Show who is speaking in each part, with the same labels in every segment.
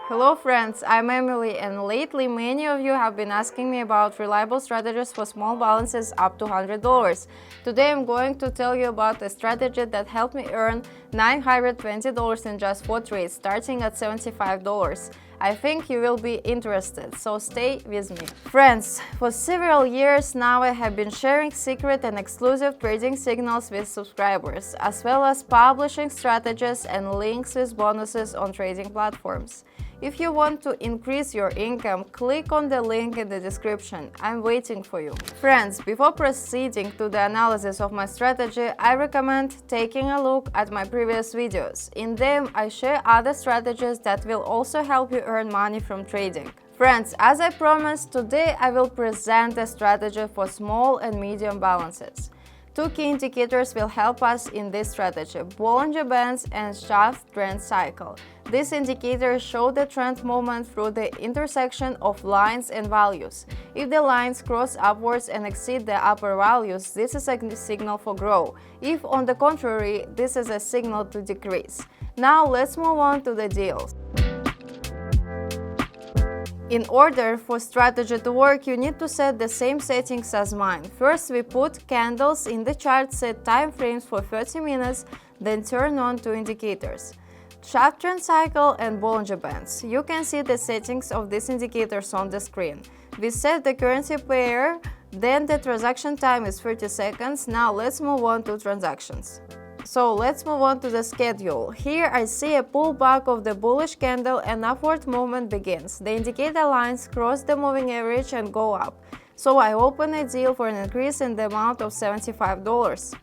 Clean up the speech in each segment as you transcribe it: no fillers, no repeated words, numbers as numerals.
Speaker 1: Hello friends, I'm Emily, and lately many of you have been asking me about reliable strategies for small balances up to $100. Today I'm going to tell you about a strategy that helped me earn $920 in just 4 trades, starting at $75. I think you will be interested, so stay with me. Friends, for several years now I have been sharing secret and exclusive trading signals with subscribers, as well as publishing strategies and links with bonuses on trading platforms. If you want to increase your income, click on the link in the description. I'm waiting for you. Friends, before proceeding to the analysis of my strategy, I recommend taking a look at my previous videos. In them, I share other strategies that will also help you earn money from trading. Friends, as I promised, today I will present a strategy for small and medium balances. Two key indicators will help us in this strategy: Bollinger Bands and Schaff Trend Cycle. These indicators show the trend movement through the intersection of lines and values. If the lines cross upwards and exceed the upper values, this is a signal for growth. If, on the contrary, this is a signal to decrease. Now let's move on to the deals. In order for strategy to work, you need to set the same settings as mine. First, we put candles in the chart, set time frames for 30 minutes, then turn on two indicators: Schaff Trend Cycle and Bollinger Bands. You can see the settings of these indicators on the screen. We set the currency pair, then the transaction time is 30 seconds. Now let's move on to transactions. So let's move on to the schedule. Here I see a pullback of the bullish candle and upward movement begins. The indicator lines cross the moving average and go up. So I open a deal for an increase in the amount of $75.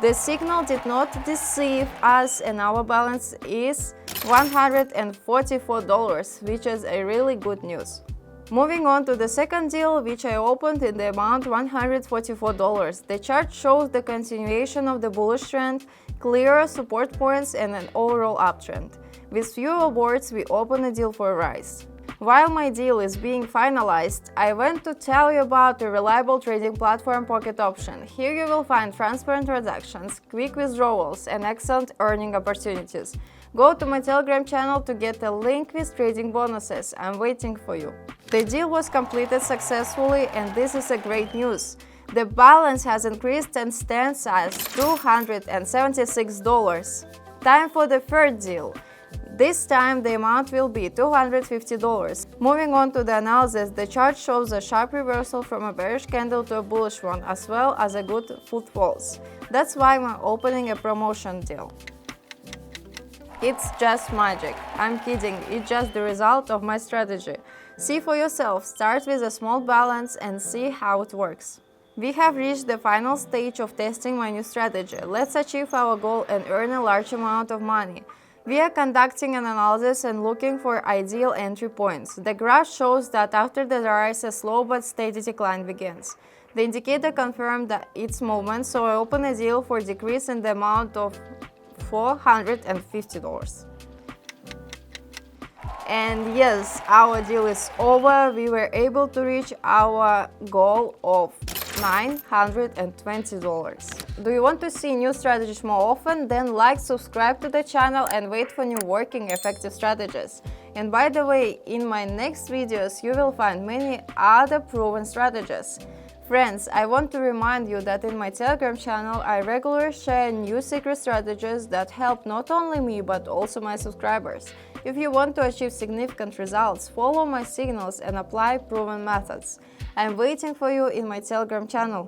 Speaker 1: The signal did not deceive us and our balance is $144, which is a really good news. Moving on to the second deal, which I opened in the amount $144. The chart shows the continuation of the bullish trend, clearer support points, and an overall uptrend. With fewer words, we open a deal for a rise. While my deal is being finalized, I want to tell you about the reliable trading platform Pocket Option. Here you will find transparent transactions, quick withdrawals, and excellent earning opportunities. Go to my Telegram channel to get a link with trading bonuses. I'm waiting for you. The deal was completed successfully, and this is a great news. The balance has increased and stands at $276. Time for the third deal. This time the amount will be $250. Moving on to the analysis, the chart shows a sharp reversal from a bearish candle to a bullish one, as well as a good footfalls. That's why I'm opening a promotion deal. It's just magic. I'm kidding, it's just the result of my strategy. See for yourself, start with a small balance and see how it works. We have reached the final stage of testing my new strategy. Let's achieve our goal and earn a large amount of money. We are conducting an analysis and looking for ideal entry points. The graph shows that after the rise, a slow but steady decline begins. The indicator confirmed that its movement, so I open a deal for a decrease in the amount of $450. And yes, our deal is over. We were able to reach our goal of $920. Do you want to see new strategies more often? Then like, subscribe to the channel and wait for new working effective strategies. And by the way, in my next videos you will find many other proven strategies. Friends, I want to remind you that in my Telegram channel I regularly share new secret strategies that help not only me but also my subscribers. If you want to achieve significant results, follow my signals and apply proven methods. I'm waiting for you in my Telegram channel.